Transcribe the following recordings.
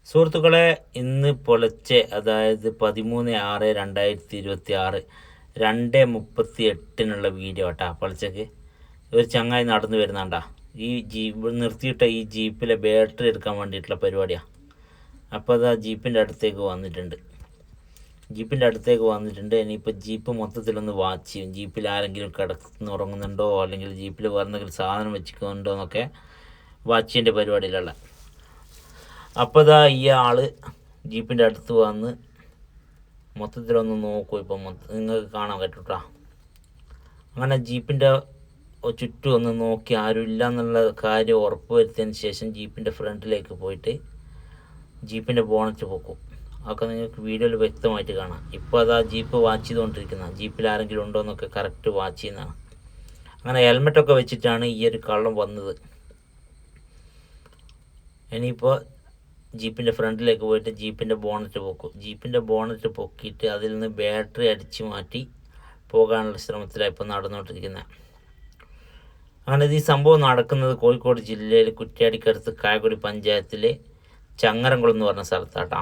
സുഹൃത്തുക്കളെ, ഇന്ന് പുലർച്ചെ അതായത് 13/6/2026 2:38 വീഡിയോ കേട്ടാ. പുലർച്ചയ്ക്ക് ഒരു ചങ്ങായി നടന്നു വരുന്നുണ്ടാ. ഈ ജീപ്പ് നിർത്തിയിട്ട ഈ ജീപ്പിലെ ബാറ്ററി എടുക്കാൻ വേണ്ടിയിട്ടുള്ള പരിപാടിയാണ്. അപ്പോൾ അത് ആ ജീപ്പിൻ്റെ അടുത്തേക്ക് വന്നിട്ടുണ്ട്. ഇനിയിപ്പോൾ ജീപ്പ് മൊത്തത്തിലൊന്ന് വാച്ച് ചെയ്യും. ജീപ്പിൽ ആരെങ്കിലും ഉറങ്ങുന്നുണ്ടോ, അല്ലെങ്കിൽ ജീപ്പിൽ വേറെന്തെങ്കിലും സാധനം വെച്ചിട്ടുണ്ടോ എന്നൊക്കെ വാച്ച് ചെയ്യേണ്ട പരിപാടിയിലുള്ള. അപ്പോൾ ഈ ആൾ ജീപ്പിൻ്റെ അടുത്ത് വന്ന് മൊത്തത്തിലൊന്ന് നോക്കൂ. ഇപ്പം നിങ്ങൾക്ക് കാണാൻ പറ്റൂട്ടാ. അങ്ങനെ ജീപ്പിൻ്റെ ചുറ്റും ഒന്ന് നോക്കി ആരുമില്ല എന്നുള്ള കാര്യം ഉറപ്പ് വരുത്തിയതിന് ശേഷം ജീപ്പിൻ്റെ ഫ്രണ്ടിലേക്ക് പോയിട്ട് ജീപ്പിൻ്റെ ബോണറ്റ് പൊക്കും. അതൊക്കെ നിങ്ങൾക്ക് വീഡിയോയിൽ വ്യക്തമായിട്ട് കാണാം. ഇപ്പോൾ ജീപ്പ് വാച്ച് ചെയ്തുകൊണ്ടിരിക്കുന്ന ജീപ്പിൽ ആരെങ്കിലും ഉണ്ടോ എന്നൊക്കെ കറക്റ്റ് വാച്ച് ചെയ്യുന്നതാണ്. അങ്ങനെ ഹെൽമെറ്റൊക്കെ വെച്ചിട്ടാണ് ഈ ഒരു കള്ളം വന്നത്. ഇനിയിപ്പോൾ ജീപ്പിൻ്റെ ഫ്രണ്ടിലേക്ക് പോയിട്ട് ജീപ്പിൻ്റെ ബോണറ്റ് പൊക്കും. ജീപ്പിൻ്റെ ബോണറ്റ് പൊക്കിയിട്ട് അതിൽ നിന്ന് ബാറ്ററി അടിച്ചു മാറ്റി പോകാനുള്ള ശ്രമത്തിലാണ് ഇപ്പോൾ നടന്നുകൊണ്ടിരിക്കുന്നത്. അങ്ങനെ ഈ സംഭവം നടക്കുന്നത് കോഴിക്കോട് ജില്ലയിൽ കുറ്റ്യാടിക്കടുത്ത് കായക്കൊടി പഞ്ചായത്തിലെ ചങ്ങരംകുളം എന്ന് പറഞ്ഞ സ്ഥലത്താട്ടാ.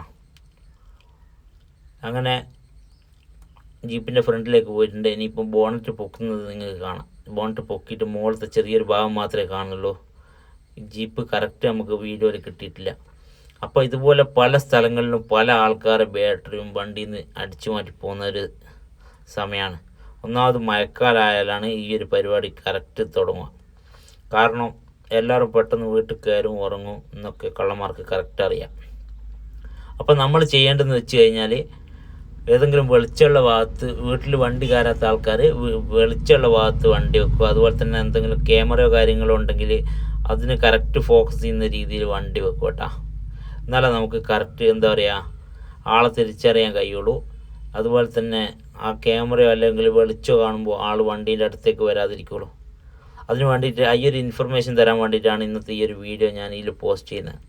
അങ്ങനെ ജീപ്പിൻ്റെ ഫ്രണ്ടിലേക്ക് പോയിട്ടുണ്ട്. ഇനിയിപ്പം ബോണറ്റ് പൊക്കുന്നത് നിങ്ങൾക്ക് കാണാം. ബോണറ്റ് പൊക്കിയിട്ട് മുകളിലത്തെ ചെറിയൊരു ഭാഗം മാത്രമേ കാണുള്ളൂ. ജീപ്പ് കറക്റ്റ് നമുക്ക് വീഡിയോയിൽ കിട്ടിയിട്ടില്ല. അപ്പോൾ ഇതുപോലെ പല സ്ഥലങ്ങളിലും പല ആൾക്കാരെ ബാറ്ററിയും വണ്ടിയിൽ നിന്ന് അടിച്ചു മാറ്റി പോകുന്ന ഒരു സമയമാണ്. ഒന്നാമത് മഴക്കാലമായാലാണ് ഈ ഒരു പരിപാടി കറക്റ്റ് തുടങ്ങുക. കാരണം എല്ലാവരും പെട്ടെന്ന് വീട്ടിൽ കയറും, ഉറങ്ങും എന്നൊക്കെ കള്ളന്മാർക്ക് കറക്റ്റ് അറിയാം. അപ്പോൾ നമ്മൾ ചെയ്യേണ്ടതെന്ന് വെച്ച് കഴിഞ്ഞാൽ ഏതെങ്കിലും വെളിച്ചമുള്ള ഭാഗത്ത്, വീട്ടിൽ വണ്ടി കയറാത്ത ആൾക്കാർ വെളിച്ചമുള്ള ഭാഗത്ത് വണ്ടി വെക്കുക. അതുപോലെ തന്നെ എന്തെങ്കിലും ക്യാമറയോ കാര്യങ്ങളോ ഉണ്ടെങ്കിൽ അതിന് കറക്റ്റ് ഫോക്കസ് ചെയ്യുന്ന രീതിയിൽ വണ്ടി വെക്കുക കേട്ടോ. എന്നാലേ നമുക്ക് കറക്റ്റ് ആളെ തിരിച്ചറിയാൻ കഴിയുള്ളൂ. അതുപോലെ തന്നെ ആ ക്യാമറയോ അല്ലെങ്കിൽ വെളിച്ചോ കാണുമ്പോൾ ആൾ വണ്ടീൻ്റെ അടുത്തേക്ക് വരാതിരിക്കുള്ളൂ. അതിന് വേണ്ടിയിട്ട് ഈ ഒരു ഇൻഫർമേഷൻ തരാൻ വേണ്ടിയിട്ടാണ് ഇന്നത്തെ ഈ ഒരു വീഡിയോ ഞാൻ ഇതിൽ പോസ്റ്റ് ചെയ്യുന്നത്.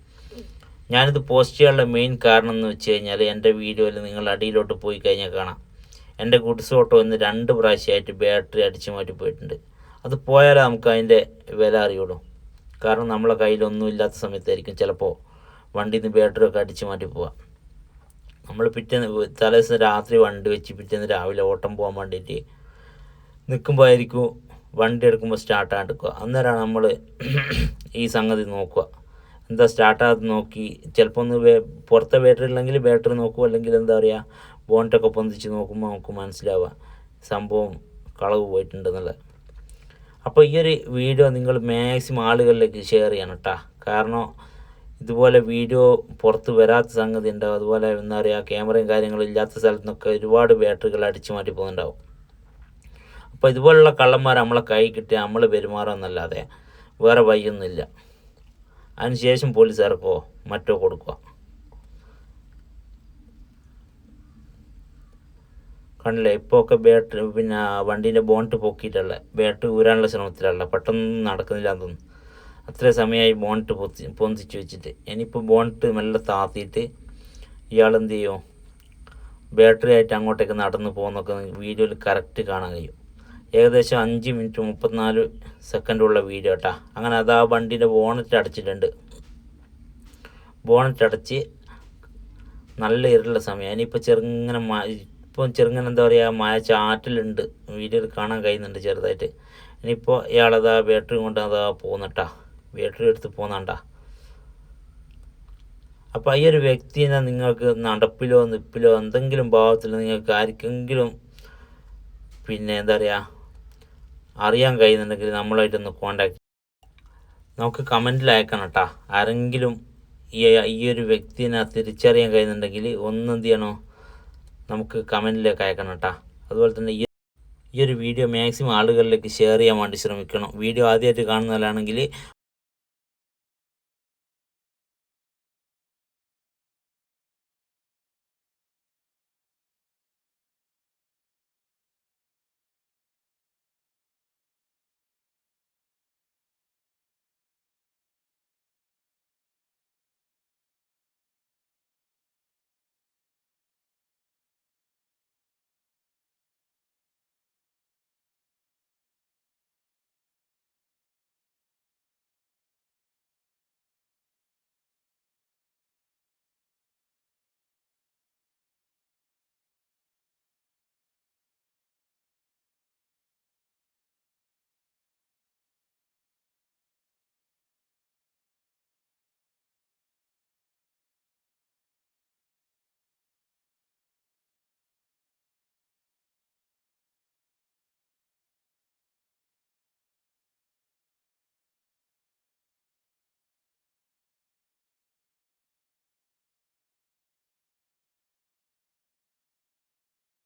ഞാനിത് പോസ്റ്റ് ചെയ്യാനുള്ള മെയിൻ കാരണം എന്ന് വെച്ച് കഴിഞ്ഞാൽ എൻ്റെ വീഡിയോയിൽ നിങ്ങൾ അടിയിലോട്ട് പോയി കഴിഞ്ഞാൽ കാണാം, എൻ്റെ ഗുഡ്സ് ഓട്ടോ ഇന്ന് 2 പ്രാവശ്യമായിട്ട് ബാറ്ററി അടിച്ചു മാറ്റി പോയിട്ടുണ്ട്. അത് പോയാലേ നമുക്ക് അതിൻ്റെ വില അറിയുള്ളൂ. കാരണം നമ്മളെ കയ്യിലൊന്നും ഇല്ലാത്ത സമയത്തായിരിക്കും ചിലപ്പോൾ വണ്ടിയിൽ നിന്ന് ബാറ്ററി ഒക്കെ അടിച്ചു മാറ്റി പോവാം. നമ്മൾ പിറ്റേന്ന് തലേദിവസം രാത്രി വണ്ടി വെച്ച് പിറ്റേന്ന് രാവിലെ ഓട്ടം പോകാൻ വേണ്ടിയിട്ട് നിൽക്കുമ്പോൾ ആയിരിക്കും വണ്ടി എടുക്കുമ്പോൾ സ്റ്റാർട്ടാകാണ്ട് എടുക്കുക. അന്നേരമാണ് നമ്മൾ ഈ സംഗതി നോക്കുക. എന്താ സ്റ്റാർട്ടാകാതെ നോക്കി ചിലപ്പോൾ ഒന്ന് പുറത്തെ ബാറ്ററി ഉണ്ടെങ്കിൽ ബാറ്ററി നോക്കുക, അല്ലെങ്കിൽ ബോണ്ടൊക്കെ പൊന്തിച്ച് നോക്കുമ്പോൾ നമുക്ക് മനസ്സിലാവുക സംഭവം കളവ് പോയിട്ടുണ്ടെന്നുള്ളത്. അപ്പോൾ ഈ ഒരു വീഡിയോ നിങ്ങൾ മാക്സിമം ആളുകളിലേക്ക് ഷെയർ ചെയ്യണം കേട്ടോ. കാരണം ഇതുപോലെ വീഡിയോ പുറത്ത് വരാത്ത സംഗതി ഉണ്ടാവും. അതുപോലെ ക്യാമറയും കാര്യങ്ങളും ഇല്ലാത്ത സ്ഥലത്തു നിന്നൊക്കെ ഒരുപാട് ബാറ്ററികൾ അടിച്ചു മാറ്റി പോകുന്നുണ്ടാവും. അപ്പോൾ ഇതുപോലുള്ള കള്ളന്മാർ നമ്മളെ കൈ കിട്ടി നമ്മൾ പെരുമാറുമെന്നല്ലാതെ വേറെ വഴിയൊന്നുമില്ല. അതിനുശേഷം പോലീസുകാർക്കോ മറ്റോ കൊടുക്കുക. കണ്ടില്ലേ, ഇപ്പോൾ ഒക്കെ ബാറ്ററി വണ്ടീൻ്റെ ബോണ്ട് പൊക്കിയിട്ടുള്ള ബാറ്ററി ഊരാനുള്ള ശ്രമത്തിലുള്ള പെട്ടെന്ന് നടക്കുന്നില്ല എന്ന് തോന്നുന്നു. അത്രയും സമയമായി ബോണ്ട് പൊന്തിച്ച് വെച്ചിട്ട്. ഇനിയിപ്പോൾ ബോണ്ട് മെല്ലെ താത്തിയിട്ട് ഇയാൾ എന്ത് ചെയ്യും, ബാറ്ററി ആയിട്ട് അങ്ങോട്ടേക്ക് നടന്നു പോകുന്നൊക്കെ വീഡിയോയിൽ കറക്റ്റ് കാണാൻ കഴിയും. ഏകദേശം 5 മിനിറ്റ് 34 സെക്കൻഡുള്ള വീഡിയോ കേട്ടാ. അങ്ങനെ ആ വണ്ടീൻ്റെ ബോണറ്റ് അടച്ചിട്ടുണ്ട്. ബോണറ്റ് അടച്ച് നല്ല ഇരുള്ള സമയം. ഇനിയിപ്പോൾ ചെറുങ്ങനെ മഴ ചാറ്റലുണ്ട്. വീഡിയോയിൽ കാണാൻ കഴിയുന്നുണ്ട് ചെറുതായിട്ട്. ഇനിയിപ്പോൾ ഇയാളതാ ബാറ്ററി കൊണ്ട് പോകുന്നട്ടാ, ബാറ്ററി എടുത്ത് പോകുന്നണ്ടാ. അപ്പോൾ ഈ ഒരു വ്യക്തിനെ നിങ്ങൾക്ക് നടപ്പിലോ നിപ്പിലോ എന്തെങ്കിലും ഭാവത്തിൽ നിങ്ങൾക്ക് ആർക്കെങ്കിലും അറിയാൻ കഴിയുന്നുണ്ടെങ്കിൽ നമ്മളായിട്ടൊന്ന് കോണ്ടാക്ട് നമുക്ക് കമൻറ്റിൽ അയക്കണം കേട്ടോ. ആരെങ്കിലും ഈ ഒരു വ്യക്തിനെ തിരിച്ചറിയാൻ കഴിയുന്നുണ്ടെങ്കിൽ എന്ത് ചെയ്യണോ, നമുക്ക് കമൻറ്റിലേക്ക് അയക്കണം കേട്ടോ. അതുപോലെ തന്നെ ഈ ഒരു വീഡിയോ മാക്സിമം ആളുകളിലേക്ക് ഷെയർ ചെയ്യാൻ വേണ്ടി ശ്രമിക്കണം. വീഡിയോ ആദ്യമായിട്ട് കാണുന്നവരാണെങ്കിൽ